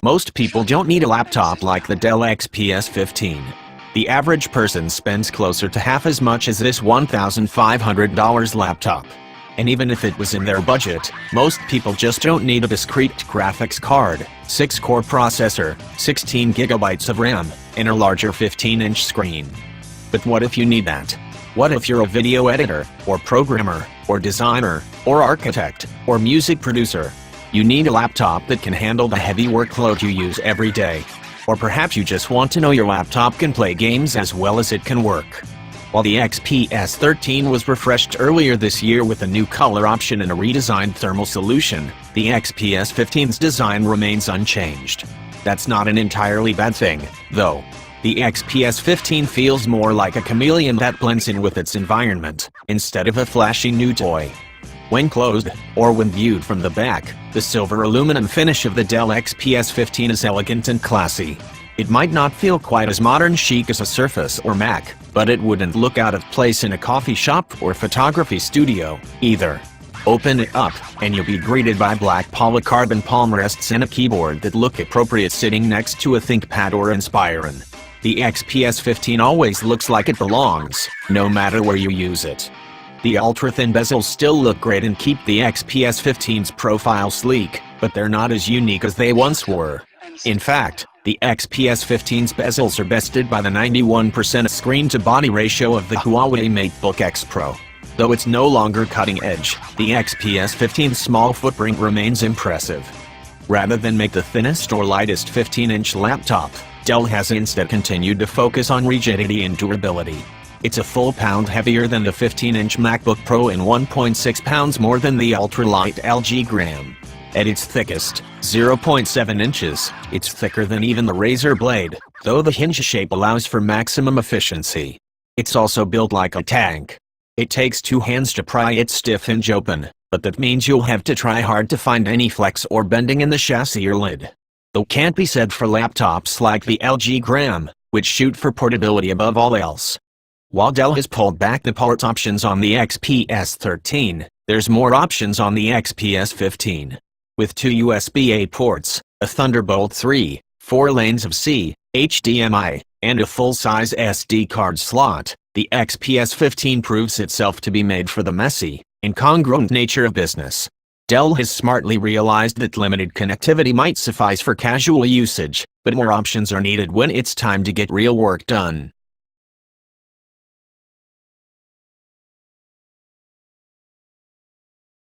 Most people don't need a laptop like the Dell XPS 15. The average person spends closer to half as much as this $1,500 laptop. And even if it was in their budget, most people just don't need a discrete graphics card, 6-core processor, 16 gigabytes of RAM, and a larger 15-inch screen. But what if you need that? What if you're a video editor, or programmer, or designer, or architect, or music producer? You need a laptop that can handle the heavy workload you use every day. Or perhaps you just want to know your laptop can play games as well as it can work. While the XPS 13 was refreshed earlier this year with a new color option and a redesigned thermal solution, the XPS 15's design remains unchanged. That's not an entirely bad thing, though. The XPS 15 feels more like a chameleon that blends in with its environment, instead of a flashy new toy. When closed, or when viewed from the back, the silver aluminum finish of the Dell XPS 15 is elegant and classy. It might not feel quite as modern chic as a Surface or Mac, but it wouldn't look out of place in a coffee shop or photography studio, either. Open it up, and you'll be greeted by black polycarbon palm rests and a keyboard that look appropriate sitting next to a ThinkPad or Inspiron. The XPS 15 always looks like it belongs, no matter where you use it. The ultra-thin bezels still look great and keep the XPS 15's profile sleek, but they're not as unique as they once were. In fact, the XPS 15's bezels are bested by the 91% screen-to-body ratio of the Huawei MateBook X Pro. Though it's no longer cutting-edge, the XPS 15's small footprint remains impressive. Rather than make the thinnest or lightest 15-inch laptop, Dell has instead continued to focus on rigidity and durability. It's a full pound heavier than the 15-inch MacBook Pro and 1.6 pounds more than the ultralight LG Gram. At its thickest, 0.7 inches, it's thicker than even the Razer Blade, though the hinge shape allows for maximum efficiency. It's also built like a tank. It takes 2 hands to pry its stiff hinge open, but that means you'll have to try hard to find any flex or bending in the chassis or lid. Though can't be said for laptops like the LG Gram, which shoot for portability above all else. While Dell has pulled back the port options on the XPS 13, there's more options on the XPS 15. With 2 USB-A ports, a Thunderbolt 3, 4 lanes of C, HDMI, and a full-size SD card slot, the XPS 15 proves itself to be made for the messy, incongruent nature of business. Dell has smartly realized that limited connectivity might suffice for casual usage, but more options are needed when it's time to get real work done.